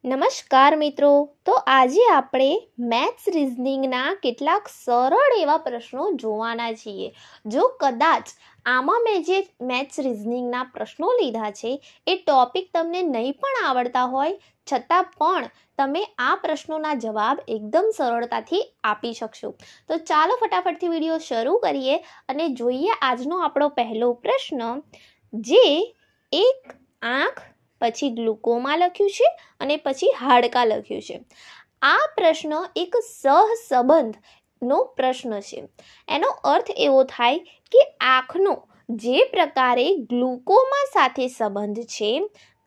નમસ્કાર મિત્રો, તો આજે આપણે મેથ્સ રીઝનિંગના કેટલાક સરળ એવા પ્રશ્નો જોવાના છીએ. જો કદાચ આમાં મેં જે મેથ્સ રીઝનિંગના પ્રશ્નો લીધા છે એ ટોપિક તમને નહીં પણ આવડતા હોય છતાં પણ તમે આ પ્રશ્નોના જવાબ એકદમ સરળતાથી આપી શકશો. તો ચાલો ફટાફટથી વિડીયો શરૂ કરીએ અને જોઈએ આજનો આપણો પહેલો પ્રશ્ન, જે એક આંખ પછી ગ્લુકોમા લખ્યું છે અને પછી હાડકાં લખ્યું છે. આ પ્રશ્ન એક સહસંબંધનો પ્રશ્ન છે. એનો અર્થ એવો થાય કે આંખનો જે પ્રકારે ગ્લુકોમા સાથે સંબંધ છે,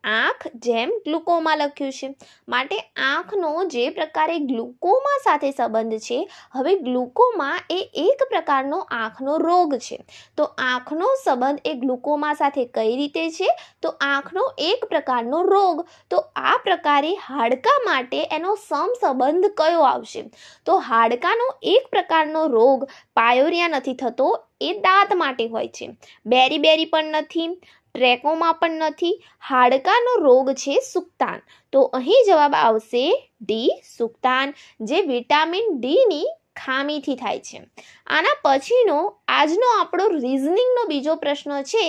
આંખ જેમ ગ્લુકોમા લખ્યું છે માટે આંખનો જે પ્રકારે ગ્લુકોમા સાથે સંબંધ છે, હવે ગ્લુકોમા એ એક પ્રકારનો આંખનો રોગ છે. તો આંખનો સંબંધ એ ગ્લુકોમા સાથે કઈ રીતે છે? તો આંખનો એક પ્રકારનો રોગ. તો આ પ્રકારે હાડકાં માટે એનો સમસંબંધ કયો આવશે? તો હાડકાનો એક પ્રકારનો રોગ પાયોરિયા નથી થતો, એ દાંત માટે હોય છે. બેરી પણ નથી, ટ્રેકોમા પણ નથી. હાડકાનો રોગ છે સુક્તાન. તો અહીં જવાબ આવશે ડી, સુક્તાન, જે વિટામિન ડીની ખામીથી થાય છે. આના પછીનો આજનો આપણો રીઝનિંગનો બીજો પ્રશ્ન છે,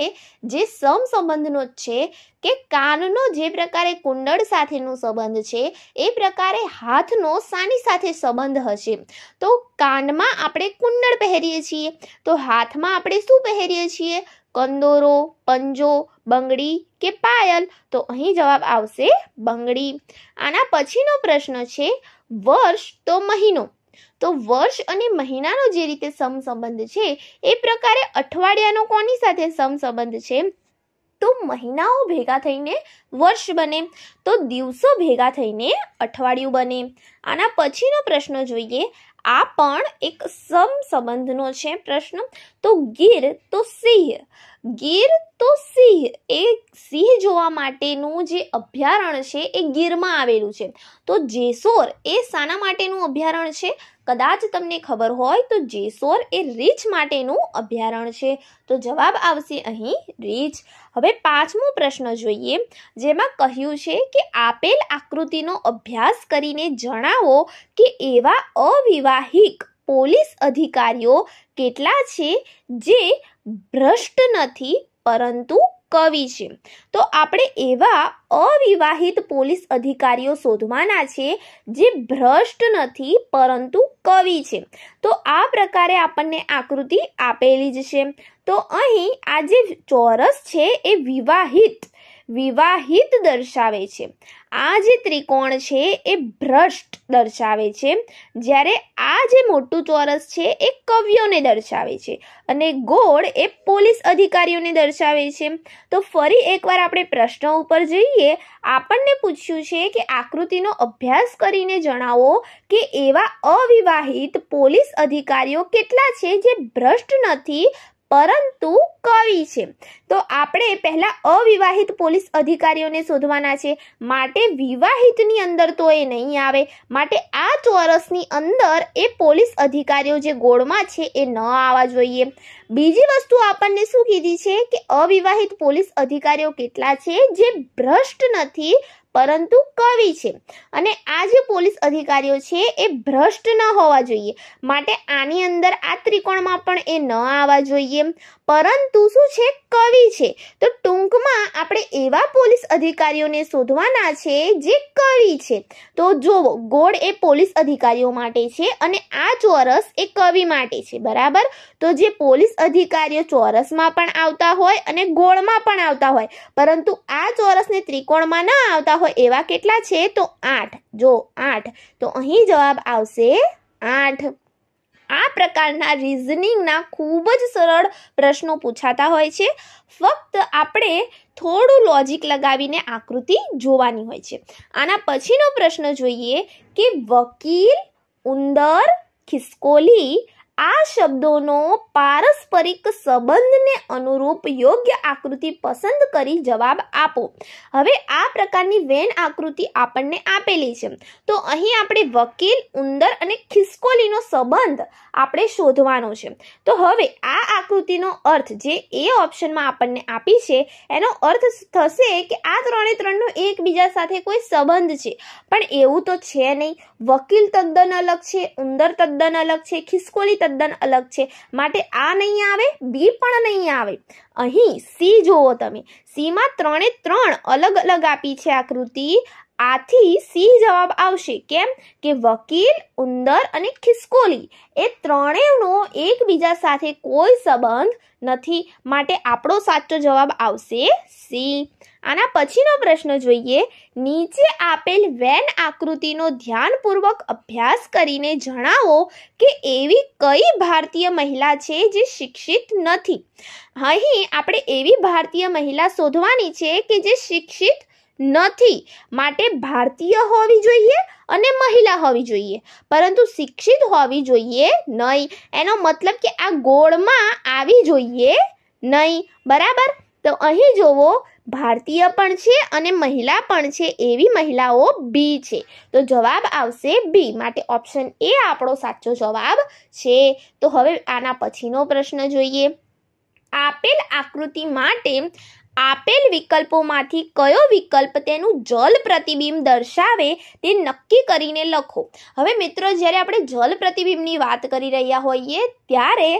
જે સમસંબંધનો જ છે, કે કાનનો જે પ્રકારે કુંડળ સાથેનો સંબંધ છે એ પ્રકારે હાથનો શાની સાથે સંબંધ હશે? તો કાનમાં આપણે કુંડળ પહેરીએ છીએ, તો હાથમાં આપણે શું પહેરીએ છીએ? કંદોરો, પંજો, બંગડી કે પાયલ? તો અહીં જવાબ આવશે બંગડી. આના પછીનો પ્રશ્ન છે, વર્ષ તો મહિનો. તો વર્ષ અને મહિનાનો જે રીતે સમસંબંધ છે એ પ્રકારે અઠવાડિયાનો કોની સાથે સમસંબંધ છે? તો મહિનાઓ ભેગા થઈને વર્ષ બને, તો દિવસો ભેગા થઈને અઠવાડિયું બને. આના પછીનો પ્રશ્ન જોઈએ. આ પણ એક સમસંબંધનો છે પ્રશ્ન. તો ગીર તો સિંહ. ગીર તો સિંહ, એ સિંહ જોવા માટેનું જે અભયારણ્ય છે એ ગીરમાં આવેલું છે. તો જેસોર એ શાના માટેનું અભયારણ્ય છે? કદાચ તમને ખબર હોય તો જેસોર એ રીંછ માટેનું અભયારણ્ય છે. તો જવાબ આવશે અહીં રીંછ. હવે પાંચમો પ્રશ્ન જોઈએ, જેમાં કહ્યું છે કે આપેલ આકૃતિનો અભ્યાસ કરીને જણાવો કે એવા અવિવાહિક પોલીસ અધિકારીઓ કેટલા છે જે ભ્રષ્ટ નથી પરંતુ કવિ છે? તો આપણે એવા અવિવાહિત પોલીસ અધિકારીઓ શોધવાના છે જે ભ્રષ્ટ નથી પરંતુ કવિ છે. તો આ પ્રકારે આપણને આકૃતિ આપેલી જ છે. તો અહીં આ જે ચોરસ છે એ વિવાહિત દર્શાવે છે. આ જે ત્રિકોણ છે એ ભ્રષ્ટ દર્શાવે છે, જ્યારે આ જે મોટું ચોરસ છે એ કવિઓને દર્શાવે છે અને ગોળ એ પોલીસ અધિકારીઓને દર્શાવે છે. તો ફરી એકવાર આપણે પ્રશ્ન ઉપર જઈએ. આપણને પૂછ્યું છે કે આકૃતિનો અભ્યાસ કરીને જણાવો કે એવા અવિવાહિત પોલીસ અધિકારીઓ કેટલા છે જે ભ્રષ્ટ નથી પરંતુ કવિ છે. તો આપણે પહેલા અવિવાહિત પોલીસ અધિકારીઓને શોધવાના છે, માટે વિવાહિતની અંદર તો એ નહીં આવે, માટે આ ચોરસની અંદર એ પોલીસ અધિકારીઓ જે ગોળમાં છે એ ન આવવા જોઈએ. બીજી વસ્તુ આપણને શું કીધી છે કે અવિવાહિત પોલીસ અધિકારીઓ કેટલા છે જે ભ્રષ્ટ નથી પરંતુ કવિ છે, અને આ જે પોલીસ અધિકારીઓ છે એ ભ્રષ્ટ ન હોવા જોઈએ, માટે આની અંદર આ ત્રિકોણમાં પણ એ ન આવવા જોઈએ, પરંતુ શું છે? કવિ છે. તો ટૂંકમાં આપણે એવા પોલીસ અધિકારીઓને શોધવાના છે જે કવિ છે. તો જોવો, ગોળ એ પોલીસ અધિકારીઓ માટે છે અને આ ચોરસ એ કવિ માટે છે, બરાબર? તો જે પોલીસ અધિકારીઓ ચોરસમાં પણ આવતા હોય અને ગોળમાં પણ આવતા હોય, પરંતુ આ ચોરસને ત્રિકોણમાં ન આવતા હોય એવા કેટલા છે? તો 8. જો 8, તો અહીં જવાબ આવશે 8. આ પ્રકારના રીઝનિંગના ખૂબ જ સરળ પ્રશ્નો પૂછાતા હોય છે. ફક્ત આપણે થોડું લોજિક લગાવીને આકૃતિ જોવાની હોય છે. આના પછીનો પ્રશ્ન જોઈએ કે વકીલ, ઉંદર, ખિસકોલી આ શબ્દોનો પારસ્પરિક સંબંધને અનુરૂપ યોગ્ય આકૃતિ પસંદ કરી જવાબ આપો. હવે આ પ્રકારની વેન આકૃતિ આપણને આપેલી છે, તો અહીં આપણે વકીલ, ઉંદર અને ખિસકોલીનો સંબંધ આપણે શોધવાનો છે. તો હવે આ આકૃતિનો અર્થ જે એ ઓપ્શનમાં આપણને આપી છે એનો અર્થ થશે કે આ ત્રણે ત્રણનો એકબીજા સાથે કોઈ સંબંધ છે, પણ એવું તો છે નહીં. વકીલ તદ્દન અલગ છે, ઉંદર તદ્દન અલગ છે, ખિસકોલી તદ્દન અલગ છે, માટે આ નહીં આવે, બી પણ નહીં આવે. અહીં સી જુઓ તમે, સીમાં ત્રણે ત્રણ અલગ અલગ આપી છે આકૃતિ, આથી સી જવાબ આવશે. કેમ કે વકીલ, ઉંદર અને ખિસકોલી એ ત્રણેયનો એકબીજા સાથે કોઈ સંબંધ નથી, માટે આપણો સાચો જવાબ આવશે સી. આના પછીનો પ્રશ્ન જોઈએ. નીચે આપેલ વેન આકૃતિનો ધ્યાનપૂર્વક અભ્યાસ કરીને જણાવો કે એવી કઈ ભારતીય મહિલા છે જે શિક્ષિત નથી. અહીં આપણે એવી ભારતીય મહિલા શોધવાની છે કે જે શિક્ષિત નથી, માટે ભારતીય હોવી જોઈએ અને મહિલા હોવી જોઈએ, પરંતુ શિક્ષિત હોવી જોઈએ નહીં. એનો મતલબ કે આ ગોળમાં આવી જોઈએ નહીં. બરાબર? તો અહીં જોવો, ભારતીય પણ છે અને મહિલા પણ છે, એવી મહિલાઓ બી છે, તો જવાબ આવશે બી. માટે ઓપ્શન એ આપણો સાચો જવાબ છે. તો હવે આના પછીનો પ્રશ્ન જોઈએ. આપેલ આકૃતિ માટે આપેલ વિકલ્પોમાંથી કયો વિકલ્પ તેનું જલ પ્રતિબિંબ દર્શાવે તે નક્કી કરીને લખો. હવે મિત્રો, જ્યારે આપણે જલ પ્રતિબિંબની વાત કરી રહ્યા હોઈએ ત્યારે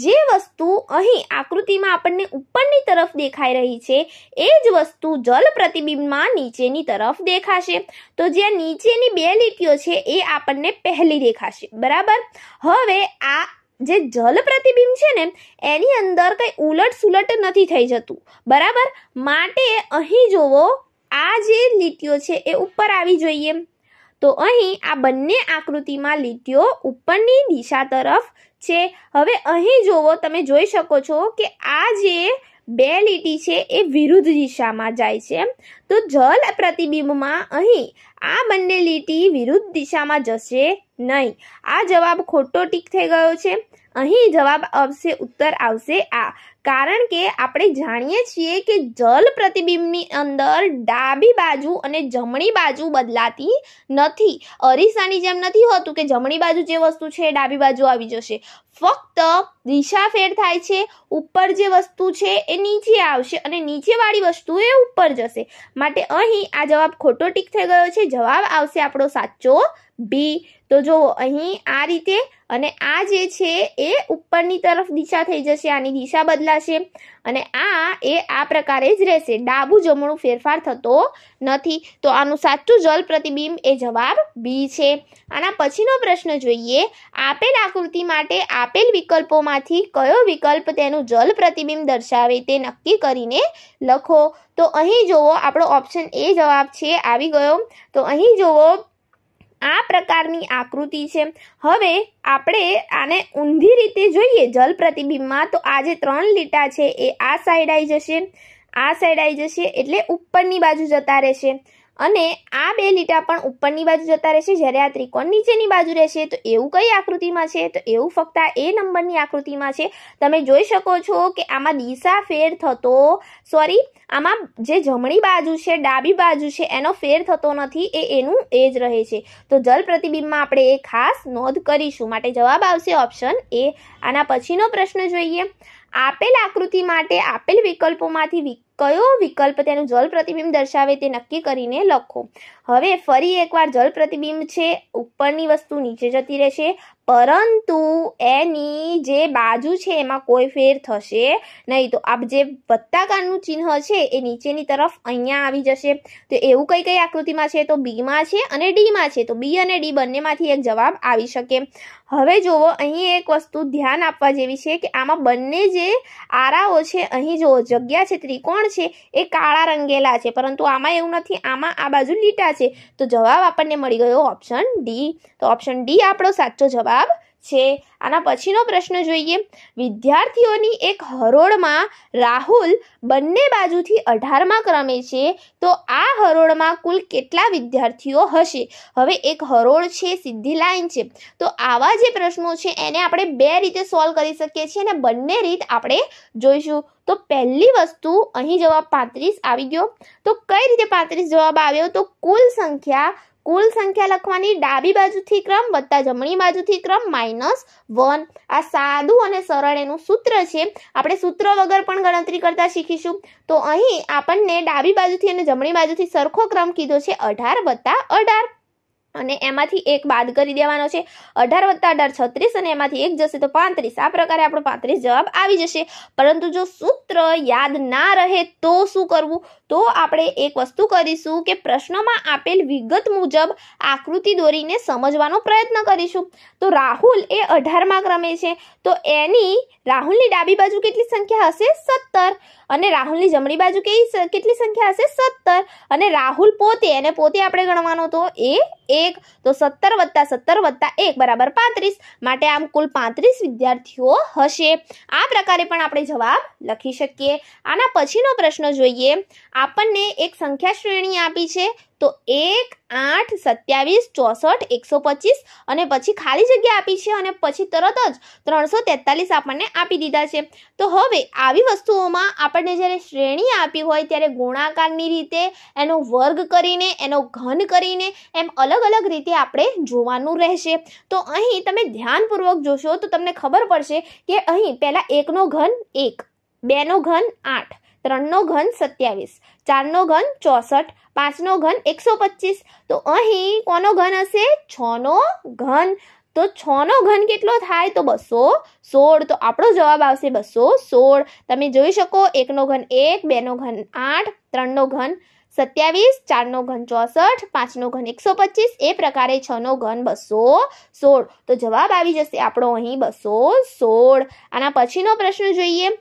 જે વસ્તુ અહીં આકૃતિમાં આપણને ઉપરની તરફ દેખાઈ રહી છે એ જ વસ્તુ જલ પ્રતિબિંબમાં નીચેની તરફ દેખાશે. તો જ્યાં નીચેની બે લીટીઓ છે એ આપણને પહેલી દેખાશે. બરાબર? હવે આ જે જલ પ્રતિબિંબ છે ને એની અંદર કંઈ ઉલટ સુલટ નથી થઈ જતું. બરાબર? માટે અહીં જોવો, આ જે લીટીઓ છે એ ઉપર આવી જોઈએ. તો અહીં આ બંને આકૃતિમાં લીટીઓ ઉપરની દિશા તરફ છે. હવે અહીં જોવો, તમે જોઈ શકો છો કે આ જે બે લીટી છે એ વિરુદ્ધ દિશામાં જાય છે. તો જલ પ્રતિબિંબમાં અહીં આ બંને લીટી વિરુદ્ધ દિશામાં જશે નહીં. આ જવાબ ખોટો ટીક થઈ ગયો છે. અહીં જવાબ આવશે, ઉત્તર આવશે આ. કારણ કે આપણે જાણીએ છીએ કે જલ પ્રતિબિંબની અંદર ડાબી બાજુ અને જમણી બાજુ બદલાતી નથી. અરીસાની જેમ નથી હોતું કે જમણી બાજુ જે વસ્તુ છે ડાબી બાજુ આવી જશે. ફક્ત દિશા ફેર થાય છે. ઉપર જે વસ્તુ છે એ નીચે આવશે અને નીચેવાળી વસ્તુ એ ઉપર જશે. માટે અહીં આ જવાબ ખોટો ટીક થઈ ગયો છે. જવાબ આવશે આપણો સાચો બી. તો જો અહીં આ રીતે, અને આ જે છે એ ઉપરની તરફ દિશા થઈ જશે, આની દિશા બદલાશે, અને આ પ્રકારે જ રહેશે. ડાબું જમણું ફેરફાર થતો નથી. તો આનું સાચું જલ પ્રતિબિંબ એ જવાબ બી છે. આના પછીનો પ્રશ્ન જોઈએ. આપેલ આકૃતિ માટે આપેલ વિકલ્પોમાંથી કયો વિકલ્પ તેનું જલ પ્રતિબિંબ દર્શાવે તે નક્કી કરીને લખો. તો અહીં જોવો, આપણો ઓપ્શન એ જવાબ છે આવી ગયો. તો અહીં જોવો, આ પ્રકારની આકૃતિ છે. હવે આપણે આને ઊંધી રીતે જોઈએ જલ પ્રતિબિંબમાં, તો આ જે ત્રણ લીટા છે એ આ સાઈડ આવી જશે, આ સાઈડ આવી જશે, એટલે ઉપરની બાજુ જતા રહેશે, અને આ બે લીટા પણ ઉપરની બાજુ જતા રહેશે, જ્યારે આ ત્રિકોણ નીચેની બાજુ રહેશે. તો એવું કઈ આકૃતિમાં છે? તો એવું ફક્ત આ એ નંબરની આકૃતિમાં છે. તમે જોઈ શકો છો કે આમાં દિશા ફેર થતો, આમાં જે જમણી બાજુ છે ડાબી બાજુ છે એનો ફેર થતો નથી, એનું એ જ રહે છે. તો જલ પ્રતિબિંબમાં આપણે એ ખાસ નોંધ કરીશું. માટે જવાબ આવશે ઓપ્શન એ. આના પછીનો પ્રશ્ન જોઈએ. આપેલ આકૃતિ માટે આપેલ વિકલ્પોમાંથી કયો વિકલ્પ તેનું જલ પ્રતિબિંબ દર્શાવે તે નક્કી કરીને લખો. હવે ફરી એકવાર જલ પ્રતિબિંબ છે, ઉપરની વસ્તુ નીચે જતી રહેશે, પરંતુ એની જે બાજુ છે એમાં કોઈ ફેર થશે નહીં. તો આ જે વત્તાકારનું ચિહ્ન છે એ નીચેની તરફ અહીંયા આવી જશે. તો એવું કઈ આકૃતિમાં છે? તો બીમાં છે અને ડીમાં છે. તો બી અને ડી બંનેમાંથી એક જવાબ આવી શકે. હવે જોવો, અહીં એક વસ્તુ ધ્યાન આપવા જેવી છે કે આમાં બંને જે આરાઓ છે, અહીં જોવો જગ્યા છે, ત્રિકોણ છે એ કાળા રંગેલા છે, પરંતુ આમાં એવું નથી, આમાં આ બાજુ લીટા છે. તો જવાબ આપણને મળી ગયો ઓપ્શન ડી. તો ઓપ્શન ડી આપણો સાચો જવાબ છે. આના પછીનો પ્રશ્ન જોઈએ. વિદ્યાર્થીઓની એક હરોળમાં રાહુલ બંને બાજુથી 18મા ક્રમે છે, તો આ હરોળમાં કુલ કેટલા વિદ્યાર્થીઓ હશે? હવે એક હરોળ છે, સીધી લાઈન છે, તો આવા જે પ્રશ્નો છે એને આપણે બે રીતે સોલ્વ કરી શકીએ છીએ અને બંને રીત આપણે જોઈશું. તો પહેલી વસ્તુ, અહીં જવાબ 35 આવી ગયો. તો કઈ રીતે 35 જવાબ આવ્યો? તો કુલ સંખ્યા લખવાની, ડાબી બાજુથી ક્રમ વત્તા જમણી બાજુથી ક્રમ -1. આ સાદું અને સરળ એનું સૂત્ર છે. આપણે સૂત્ર વગર પણ ગણતરી કરતા શીખીશું. તો અહીં આપણને ડાબી બાજુથી અને જમણી બાજુથી સરખો ક્રમ કીધો છે 18 વત્તા 18, અને એમાંથી એક બાદ કરી દેવાનો છે. 18 વત્તા 18 36, અને એમાંથી એક જશે તો 35. આ પ્રકારે આપણો 35 જવાબ આવી જશે. પરંતુ જો સૂત્ર યાદ ના રહે તો શું કરવું? તો આપણે એક વસ્તુ કરીશું કે પ્રશ્નમાં આપેલ વિગત મુજબ આકૃતિ દોરીને સમજવાનો પ્રયત્ન કરીશું. તો રાહુલ એ 18મા ક્રમે છે, તો રાહુલની ડાબી બાજુ કેટલી સંખ્યા હશે? 17. અને રાહુલની જમણી બાજુ કેટલી સંખ્યા હશે? 17. અને રાહુલ પોતે આપણે ગણવાનો તો એ 1. તો 17 વત્તા 17 વત્તા 1 બરાબર 35. માટે આમ કુલ 35 વિદ્યાર્થીઓ હશે. આ પ્રકારે પણ આપણે જવાબ લખી શકીએ. આના પછીનો પ્રશ્ન જોઈએ. આપણને એક સંખ્યા શ્રેણી આપી છે, તો 1, 8, 27, 64, 125 અને પછી ખાલી જગ્યા આપી છે, અને પછી તરત જ 343 આપણને આપી દીધા છે. તો હવે આવી વસ્તુઓમાં આપણને જ્યારે શ્રેણી આપી હોય ત્યારે ગુણાકારની રીતે, એનો વર્ગ કરીને, એનો ઘન કરીને, એમ અલગ અલગ રીતે આપણે જોવાનું રહેશે. તો અહીં તમે ધ્યાનપૂર્વક જોશો તો તમને ખબર પડશે કે અહીં પહેલા 1નો ઘન 1, 2નો ઘન 8, 3નો ઘન 27, 4નો ઘન 64, 5નો ઘન 125. તો અહીં કોનો ઘન હશે? 6નો ઘન. તો 6નો ઘન કેટલો થાય? તો 216. તો આપણો જવાબ આવશે 216. તમે જોઈ શકો, 1નો ઘન 1, 2નો ઘન 8, 3નો ઘન 27, 4નો ઘન 64, 5નો ઘન 125, એ પ્રકારે 6નો ઘન 216. તો જવાબ આવી જશે આપણો અહીં 216. આના પછીનો પ્રશ્ન જોઈએ.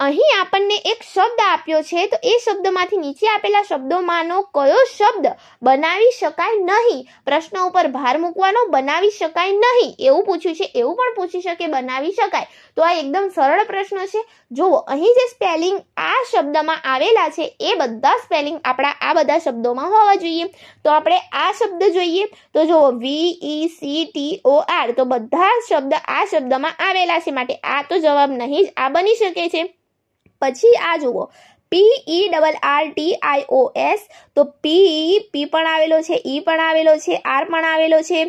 અહીં આપણને એક શબ્દ આપ્યો છે, તો એ શબ્દમાંથી નીચે આપેલા શબ્દોમાંનો કયો શબ્દ બનાવી શકાય નહીં? પ્રશ્ન ઉપર ભાર મૂકવાનો, બનાવી શકાય નહીં એવું પૂછ્યું છે. એવું પણ પૂછી શકે બનાવી શકાય. તો આ એકદમ સરળ પ્રશ્ન છે. જુઓ, અહીં જે સ્પેલિંગ આ શબ્દમાં આવેલા છે એ બધા સ્પેલિંગ આપણા આ બધા શબ્દોમાં હોવા જોઈએ. તો આપણે આ શબ્દ જોઈએ. તો જુઓ, VECTOR, તો બધા શબ્દ આ શબ્દમાં આવેલા છે, માટે આ તો જવાબ નહીં જ, આ બની શકે છે. પછી આ જુઓ, PERRTIOS, તો P પણ આવેલો છે, E પણ આવેલો છે, R પણ આવેલો છે,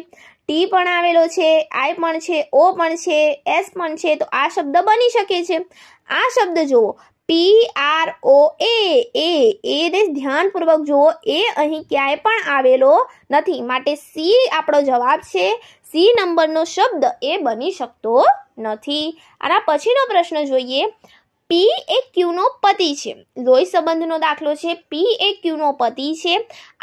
T પણ આવેલો છે, I પણ છે, O પણ છે, S પણ છે. તો આ શબ્દ બની શકે છે. આ શબ્દ જુઓ, PROA, એને ધ્યાનપૂર્વક જુઓ, એ અહીં ક્યાંય પણ આવેલો નથી, માટે C આપણો જવાબ છે. C નંબરનો શબ્દ એ બની શકતો નથી. આના પછીનો પ્રશ્ન જોઈએ. P એ Q નો પતિ છે. લોહી સંબંધનો દાખલો છે. P એ Q નો પતિ છે.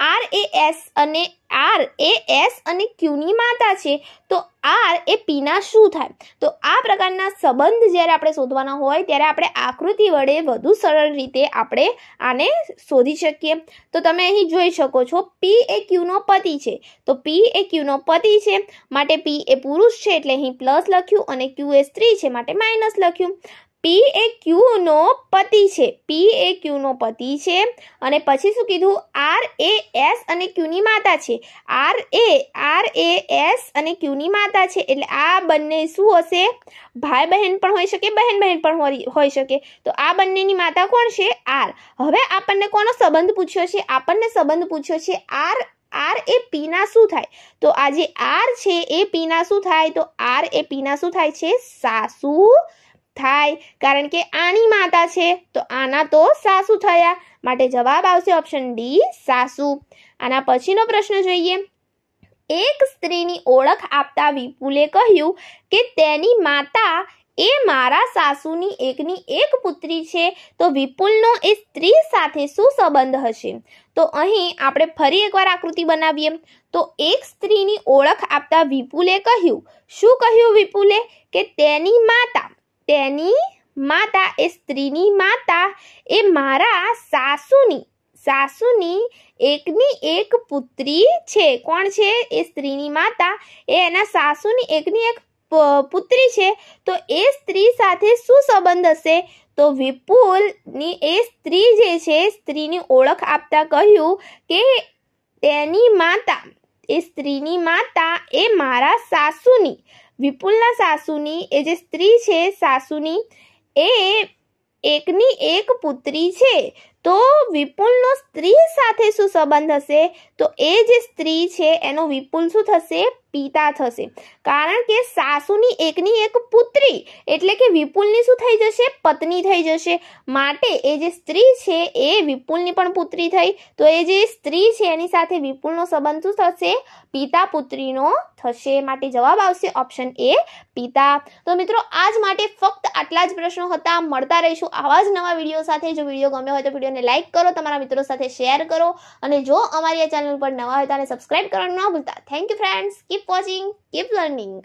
R એ S અને Q ની માતા છે. તો R એ P ના શું થાય? તો આ પ્રકારના સંબંધ જ્યારે આપણે શોધવાના હોય ત્યારે આપણે આકૃતિ વડે વધુ સરળ રીતે આપણે આને શોધી શકીએ. તો તમે અહીં જોઈ શકો છો, P એ Q નો પતિ છે. તો P એ Q નો પતિ છે, માટે P એ પુરુષ છે એટલે અહીં પ્લસ લખ્યું, અને Q એ સ્ત્રી છે માટે માઇનસ લખ્યું. P એ Q નો પતિ છે. P એ Q નો પતિ છે, અને પછી શું કીધું? R એ S અને Q ની માતા છે. R એ S અને Q ની માતા છે, એટલે આ બંને શું હશે? ભાઈ બહેન પણ હોઈ શકે, બહેન બહેન પણ હોઈ શકે. તો આ બંનેની માતા કોણ છે? R. હવે આપણને કોનો સંબંધ પૂછ્યો છે? આપણને સંબંધ પૂછ્યો છે R એ P ના શું થાય? તો આ જે R છે એ P ના શું થાય? તો R એ P ના શું થાય છે? સાસુ થાય, કારણ કે આની માતા છે, તો આના તો સાસુ થયા, માટે જવાબ આવશે ઓપ્શન ડી, સાસુ. આના પછીનો પ્રશ્ન જોઈએ. એક સ્ત્રીની ઓળખ આપતા વિપુલે કહ્યું કે તેની માતા એ મારા સાસુની એકની એક પુત્રી છે. તો વિપુલનો એ સ્ત્રી સાથે શું સંબંધ હશે? તો અહીં આપણે ફરી એકવાર આકૃતિ બનાવીએ. તો એક સ્ત્રીની ઓળખ આપતા વિપુલે કહ્યું, શું કહ્યું વિપુલે? કે તેની માતા એ સ્ત્રીની માતા એ મારા સાસુની એકની એક પુત્રી છે. કોણ છે? એ સ્ત્રીની માતા એ એના સાસુની એકની એક પુત્રી છે. તો એ સ્ત્રી સાથે શું સંબંધ હશે? તો વિપુલની એ સ્ત્રી જે છે, સ્ત્રીની ઓળખ આપતા કહ્યું કે તેની માતા, એ સ્ત્રીની માતા એ મારા સાસુની, વિપુલના સાસુની એ જે સ્ત્રી છે સાસુની, એ એકની એક પુત્રી છે. તો વિપુલનો સ્ત્રી સાથે શું સંબંધ હશે? તો એ જે સ્ત્રી છે એનો વિપુલ શું થશે? પિતા થશે. કારણ કે સાસુની એકની એક પુત્રી એટલે કે વિપુલની શું થઈ જશે? પત્ની થઈ જશે. માટે એ જે સ્ત્રી છે એ વિપુલની પણ પુત્રી થઈ. તો એ જે સ્ત્રી છે એની સાથે વિપુલનો સંબંધ શું થશે? પિતા પુત્રીનો થશે. માટે જવાબ આવશે ઓપ્શન એ, પિતા. તો મિત્રો આજ માટે ફક્ત આટલા જ પ્રશ્નો હતા. મળતા રહીશું આવા જ નવા વિડીયો સાથે. જો વિડીયો ગમ્યો હોય તો વિડીયોને લાઈક કરો, તમારા મિત્રો સાથે શેર કરો, અને જો અમારી આ ચેનલ પર નવા હોય તો સબસ્ક્રાઇબ કરવાનું ના ભૂલતા. Thank you friends. Keep watching, keep learning.